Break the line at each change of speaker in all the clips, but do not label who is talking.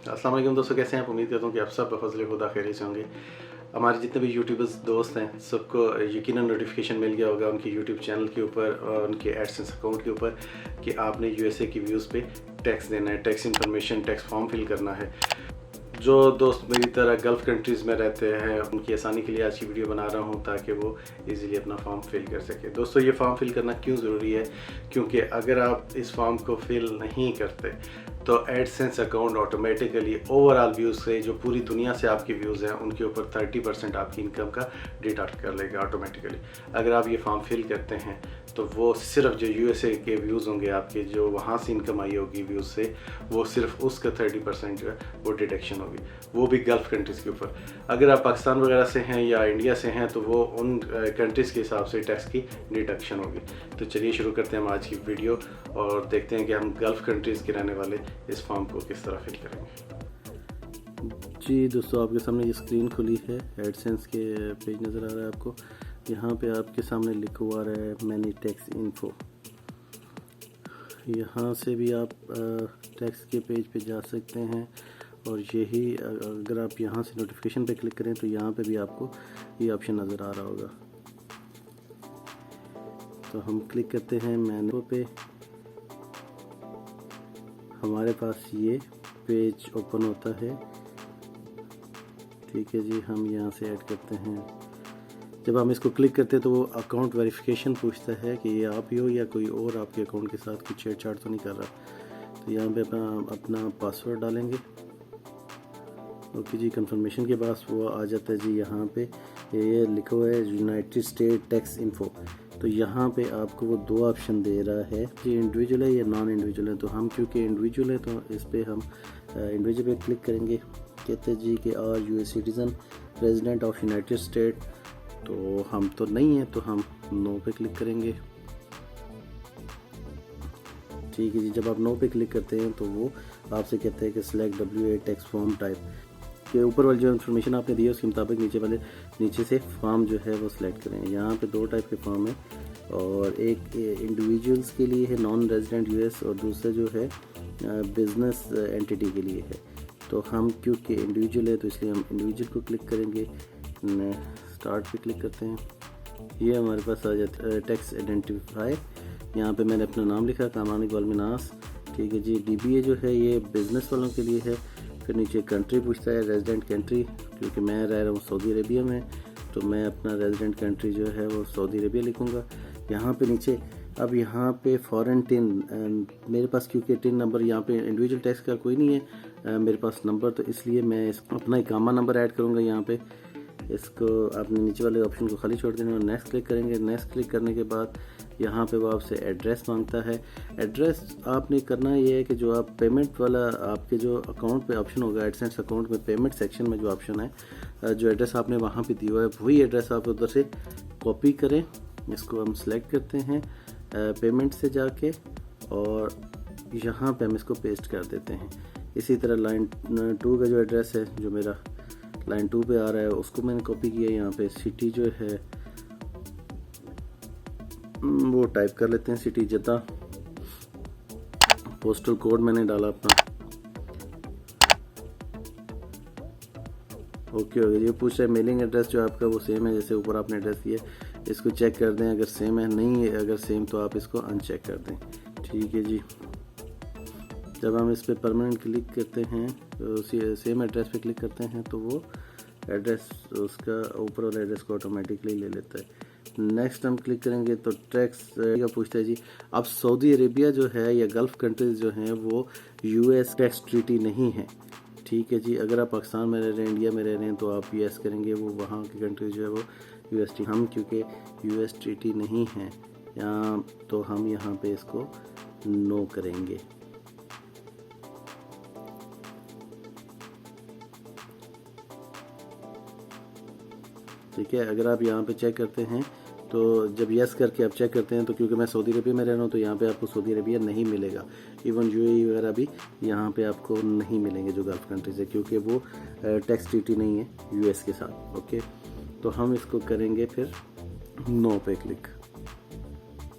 अस्सलाम वालेकुम दोस्तों, कैसे हैं आप? उम्मीद करता हूँ कि आप सब बफज़ल खुदा खैरियत से होंगे। हमारे जितने भी यूट्यूबर्स दोस्त हैं सबको यकीनन नोटिफिकेशन मिल गया होगा उनके यूट्यूब चैनल के ऊपर और उनके एडसेंस अकाउंट के ऊपर कि आपने यूएसए की व्यूज़ पे टैक्स देना है, tax information, tax form fill करना है। जो दोस्त मेरी तरह गल्फ़ कंट्रीज़ में रहते हैं उनकी आसानी के लिए आज की वीडियो बना रहा हूं ताकि वो इजीली अपना फॉर्म फिल कर सके। दोस्तों, ये फॉर्म फिल करना क्यों ज़रूरी है? क्योंकि अगर आप इस फॉर्म को फिल नहीं करते तो AdSense account automatically overall views से, जो पूरी दुनिया से आपकी व्यूज़ हैं, उनके ऊपर 30% आपकी इनकम का डिडक्ट कर लेगा ऑटोमेटिकली। अगर आप ये फॉर्म फिल करते हैं तो वो सिर्फ जो यूएसए के व्यूज़ होंगे आपके, जो वहाँ से इनकम आई होगी व्यूज़ से, वो सिर्फ उसका 30% जो है वो डिडक्शन होगी, वो भी गल्फ़ कंट्रीज़ के ऊपर। अगर आप पाकिस्तान वगैरह से हैं या इंडिया से हैं तो वो उन कंट्रीज़ के हिसाब से टैक्स की डिडक्शन होगी। तो चलिए शुरू करते हैं हम आज की वीडियो और देखते हैं कि हम गल्फ़ कंट्रीज़ के रहने वाले इस फॉर्म को किस तरह फिल करेंगे।
जी दोस्तों, आपके सामने ये स्क्रीन खुली है, एडसेंस के पेज नज़र आ रहा है आपको। यहाँ पे आपके सामने लिखा हुआ है मैनी टैक्स इन्फो। यहाँ से भी आप टैक्स के पेज पे जा सकते हैं और यही अगर आप यहाँ से नोटिफिकेशन पे क्लिक करें तो यहाँ पे भी आपको ये ऑप्शन नज़र आ रहा होगा। तो हम क्लिक करते हैं मैनी पे, हमारे पास ये पेज ओपन होता है। ठीक है जी, हम यहाँ से ऐड करते हैं। जब हम इसको क्लिक करते हैं तो वो अकाउंट वेरिफिकेशन पूछता है कि ये आप ही हो या कोई और आपके अकाउंट के साथ कुछ छेड़छाड़ तो नहीं कर रहा। तो यहाँ पे अपना पासवर्ड डालेंगे। ओके जी, कंफर्मेशन के बाद वो आ जाता है जी। यहाँ पे ये लिखा हुआ है यूनाइटेड स्टेट टैक्स इन्फो। तो यहाँ पे आपको वो दो ऑप्शन दे रहा है कि इंडिविजुअल है या नॉन इंडिविजुअल है। तो हम क्योंकि इंडिविजुअल है तो इस पर हम इंडिविजुअल पे क्लिक करेंगे। कहते हैं जी कि are US citizen resident of United State, तो हम तो नहीं है तो हम नो पे क्लिक करेंगे। ठीक है जी, जब आप नो पे क्लिक करते हैं तो वो आपसे कहते हैं कि select WA tax form type के ऊपर वाली जो इन्फॉर्मेशन आपने दी है उसके मुताबिक नीचे से फॉर्म जो है वो सिलेक्ट करें। यहाँ पे दो टाइप के फॉर्म है और एक इंडिविजुअल्स के लिए है नॉन रेजिडेंट यूएस और दूसरा जो है बिजनेस एंटिटी के लिए है। तो हम क्योंकि इंडिविजुअल है तो इसलिए हम इंडिविजुअल को क्लिक करेंगे। स्टार्ट पे क्लिक करते हैं, ये हमारे पास आ जाता है टैक्स आइडेंटिफाई। यहाँ पे मैंने अपना नाम लिखा, कामानी इकबाल मिनास। ठीक है जी, DBA जो है ये बिज़नेस वालों के लिए है। फिर नीचे कंट्री पूछता है, रेजिडेंट कंट्री, क्योंकि मैं रह रहा हूँ सऊदी अरेबिया में तो मैं अपना रेजिडेंट कंट्री जो है वो सऊदी अरेबिया लिखूँगा। यहाँ पे नीचे अब यहाँ पे फॉरेन टिन, मेरे पास क्योंकि टिन नंबर यहाँ पे इंडिविजुअल टैक्स का कोई नहीं है मेरे पास नंबर, तो इसलिए मैं अपना इकामा नंबर ऐड करूँगा। यहाँ पे इसको आपने नीचे वाले ऑप्शन को खाली छोड़ देना और नेक्स्ट क्लिक करेंगे। नेक्स्ट क्लिक करने के बाद यहाँ पे वो आपसे एड्रेस मांगता है। एड्रेस आपने करना ये है कि जो आप पेमेंट वाला आपके जो अकाउंट पे ऑप्शन होगा एडसेंस अकाउंट में पेमेंट सेक्शन में जो ऑप्शन है, जो एड्रेस आपने वहाँ पे दिया हुआ है वही एड्रेस आप उधर से कॉपी करें। इसको हम सेलेक्ट करते हैं पेमेंट से जाके और यहाँ पे हम इसको पेस्ट कर देते हैं। इसी तरह लाइन 2 का जो एड्रेस है जो मेरा लाइन 2 पे आ रहा है उसको मैंने कॉपी किया। यहाँ पे सिटी जो है वो टाइप कर लेते हैं, सिटी जद्दा। पोस्टल कोड मैंने डाला अपना। ओके हो गया। ये पूछ रहा है मेलिंग एड्रेस जो आपका वो सेम है जैसे ऊपर आपने एड्रेस दिया, इसको चेक कर दें अगर सेम है। नहीं है अगर सेम तो आप इसको अनचेक कर दें। ठीक है जी, जब हम इस पर परमानेंट क्लिक करते हैं तो सेम एड्रेस पे क्लिक करते हैं तो वो एड्रेस उसका ऊपर वाला एड्रेस को ऑटोमेटिकली ले लेता है। नेक्स्ट हम क्लिक करेंगे तो टैक्स का पूछता है जी। अब सऊदी अरेबिया जो है या गल्फ़ कंट्रीज़ जो हैं वो US टैक्स ट्रीटी नहीं है। ठीक है जी, अगर आप पाकिस्तान में रह रहे हैं, इंडिया में रह रहे हैं तो आप US करेंगे, वो वहाँ की कंट्री जो है वो US। हम क्योंकि US ट्रीटी नहीं है यहाँ तो हम यहाँ पे इसको नो करेंगे। ठीक है, अगर आप यहाँ पे चेक करते हैं तो जब यस करके आप चेक करते हैं तो क्योंकि मैं सऊदी अरबिया में रह रहा हूँ तो यहाँ पे आपको सऊदी अरबिया नहीं मिलेगा। इवन UAE वगैरह भी यहाँ पे आपको नहीं मिलेंगे जो गल्फ़ कंट्रीज़ है, क्योंकि वो टैक्स ट्रीटी नहीं है US के साथ। ओके, तो हम इसको करेंगे फिर नो पे क्लिक।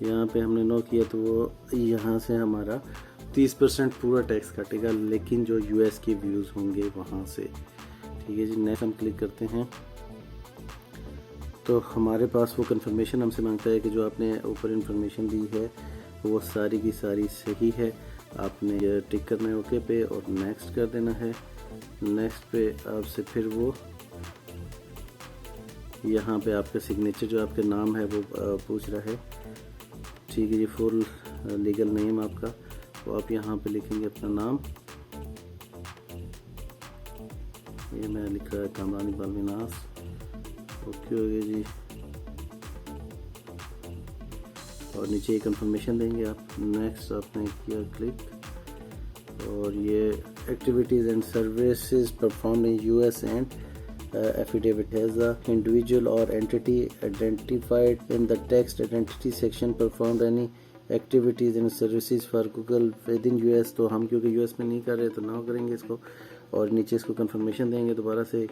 यहाँ पे हमने नो किया तो वो यहाँ से हमारा 30% पूरा टैक्स काटेगा, लेकिन जो यूएस के व्यूज़ होंगे वहाँ से। ठीक है जी, नेक्स्ट हम क्लिक करते हैं तो हमारे पास वो कंफर्मेशन हमसे मांगता है कि जो आपने ऊपर इंफॉर्मेशन दी है वो सारी की सारी सही है। आपने ये टिक करना है ओके पे और नेक्स्ट कर देना है। नेक्स्ट पे आपसे फिर वो यहाँ पे आपका सिग्नेचर जो आपका नाम है वो पूछ रहा है। ठीक है जी, फुल लीगल नेम आपका, तो आप यहाँ पे लिखेंगे अपना नाम। ये मैं लिख रहा है कामरान इकबाल मिनास। ओके हो गया जी, और नीचे कंफर्मेशन देंगे आप। नेक्स्ट आपने किया क्लिक, और ये activities and services performed in US and affidavit has a individual or entity identified in the text identity section performed any activities and services for Google within US। तो हम क्योंकि US में नहीं कर रहे तो ना करेंगे इसको, और नीचे इसको कंफर्मेशन देंगे दोबारा से।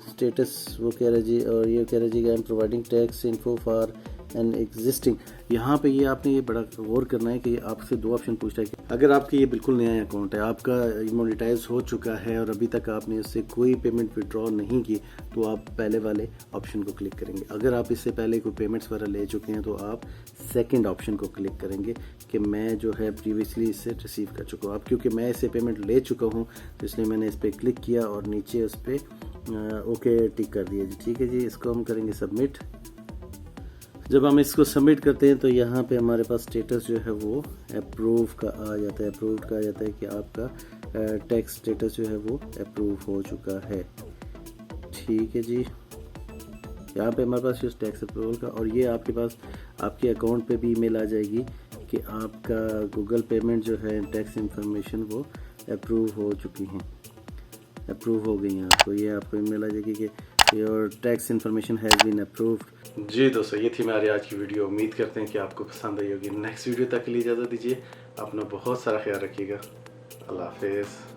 स्टेटस वो कह रहा जी, और ये कह रहा जी I am providing tax info for an existing. यहाँ पे ये आपने ये बड़ा गौर करना है कि आपसे दो ऑप्शन पूछता है कि अगर आपके ये बिल्कुल नया अकाउंट है, आपका मोनेटाइज हो चुका है और अभी तक आपने उससे कोई पेमेंट विड्रॉ नहीं की, तो आप पहले वाले ऑप्शन को क्लिक करेंगे। अगर आप इससे पहले कोई पेमेंट्स वगैरह ले चुके हैं तो आप सेकंड ऑप्शन को क्लिक करेंगे कि मैं जो है प्रीवियसली इससे रिसीव कर चुका हूँ। अब क्योंकि मैं इससे पेमेंट ले चुका हूँ तो इसलिए मैंने इस पर क्लिक किया और नीचे उस पर ओके टिक कर दिया जी। ठीक है जी, इसको हम करेंगे सबमिट। जब हम इसको सबमिट करते हैं तो यहाँ पे हमारे पास स्टेटस जो है वो अप्रूव का आ जाता है। अप्रूव का आ जाता है कि आपका टैक्स स्टेटस जो है वो अप्रूव हो चुका है। ठीक है जी, यहाँ पे हमारे पास just टैक्स अप्रूवल का, और ये आपके पास आपके अकाउंट पे भी ईमेल आ जाएगी कि आपका गूगल पेमेंट जो है टैक्स इंफॉर्मेशन वो अप्रूव हो चुकी हैं, अप्रूव हो गई हैं आपको। ये आपको ईमेल आ जाएगी कि your tax information has been approved.
जी दोस्तों, ये थी हमारी आज की वीडियो। उम्मीद करते हैं कि आपको पसंद आई होगी। नेक्स्ट वीडियो तक के लिए इजाज़त दीजिए। अपना बहुत सारा ख्याल रखिएगा। अल्लाह हाफिज़।